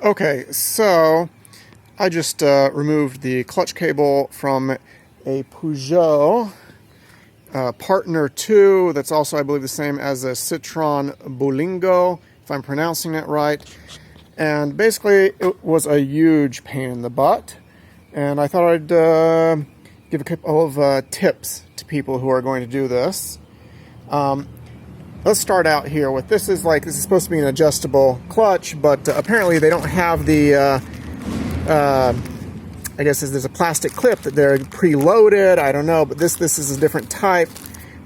Okay, so I just removed the clutch cable from a Peugeot Partner II. That's also, I believe, the same as a Citroën Berlingo, if I'm pronouncing that right. And basically, it was a huge pain in the butt. And I thought I'd give a couple of tips to people who are going to do this. Let's start out here with this is supposed to be an adjustable clutch, but apparently they don't have the I guess there's a plastic clip that they're preloaded. I don't know, but this is a different type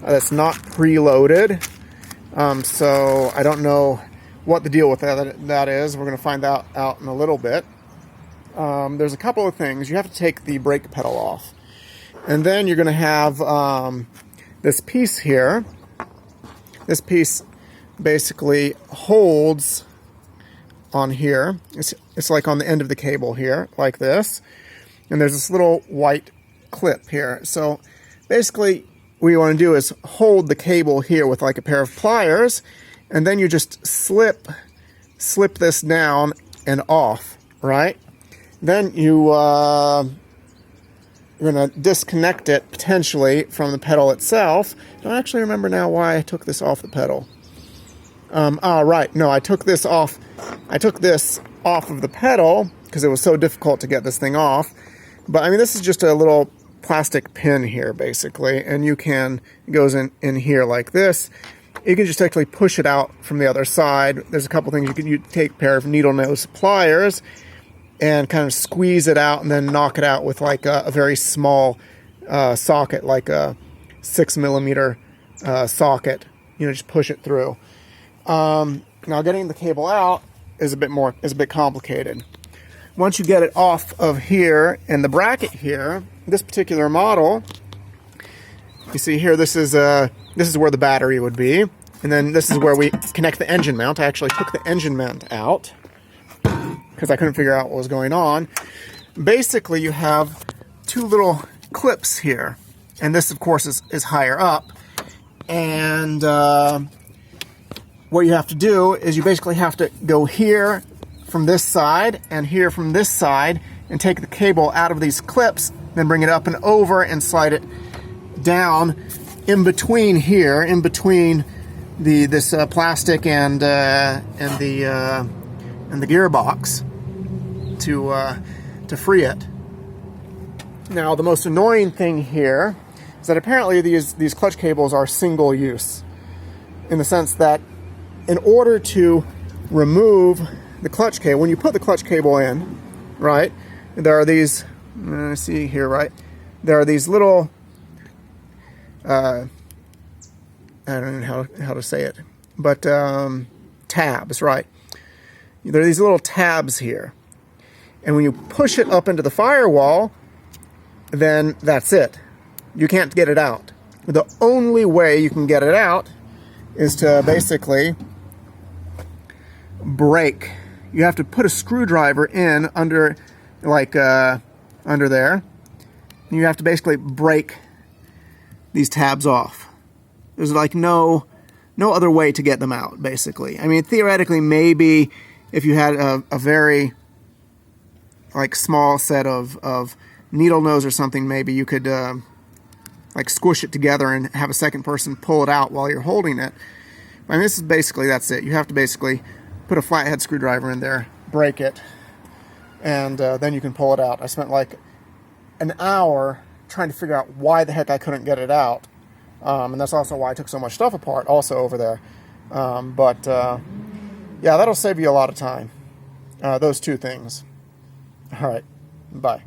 that's not preloaded. So I don't know what the deal with that is. We're going to find out in a little bit. There's a couple of things. You have to take the brake pedal off, and then you're going to have this piece here. This piece basically holds on here. It's like on the end of the cable here, like this. And there's this little white clip here. So basically what you want to do is hold the cable here with like a pair of pliers, and then you just slip this down and off, right? Then you're going to disconnect it potentially from the pedal itself. I don't actually remember now why I took this off the pedal. Right. No, I took this off of the pedal because it was so difficult to get this thing off. But I mean, this is just a little plastic pin here, basically, and it goes in here like this. You can just actually push it out from the other side. There's a couple things you take a pair of needle nose pliers and kind of squeeze it out and then knock it out with like a very small socket, like a 6mm socket. Just push it through. Now getting the cable out is a bit complicated. Once you get it off of here and the bracket here, this particular model, you see here, this is where the battery would be, and then this is where we connect the engine mount. I actually took the engine mount out because I couldn't figure out what was going on. Basically, you have two little clips here, and this, of course, is higher up. And what you have to do is you basically have to go here from this side and here from this side and take the cable out of these clips, then bring it up and over and slide it down in between here, in between this plastic and the gearbox to free it. Now, the most annoying thing here is that apparently these clutch cables are single use, in the sense that in order to remove the clutch cable, when you put the clutch cable in, right, there are these, see here, right, there are these little, I don't know how to say it, but tabs, right? There are these little tabs here. And when you push it up into the firewall, then that's it. You can't get it out. The only way you can get it out is to basically break. You have to put a screwdriver in under there. And you have to basically break these tabs off. There's like no other way to get them out, basically. I mean, theoretically, maybe if you had a very small set of needle nose or something, maybe you could squish it together and have a second person pull it out while you're holding it. I mean, that's it. You have to basically put a flathead screwdriver in there, break it, and then you can pull it out. I spent like an hour trying to figure out why the heck I couldn't get it out. And that's also why I took so much stuff apart also over there. Yeah, that'll save you a lot of time. Those two things. All right, bye.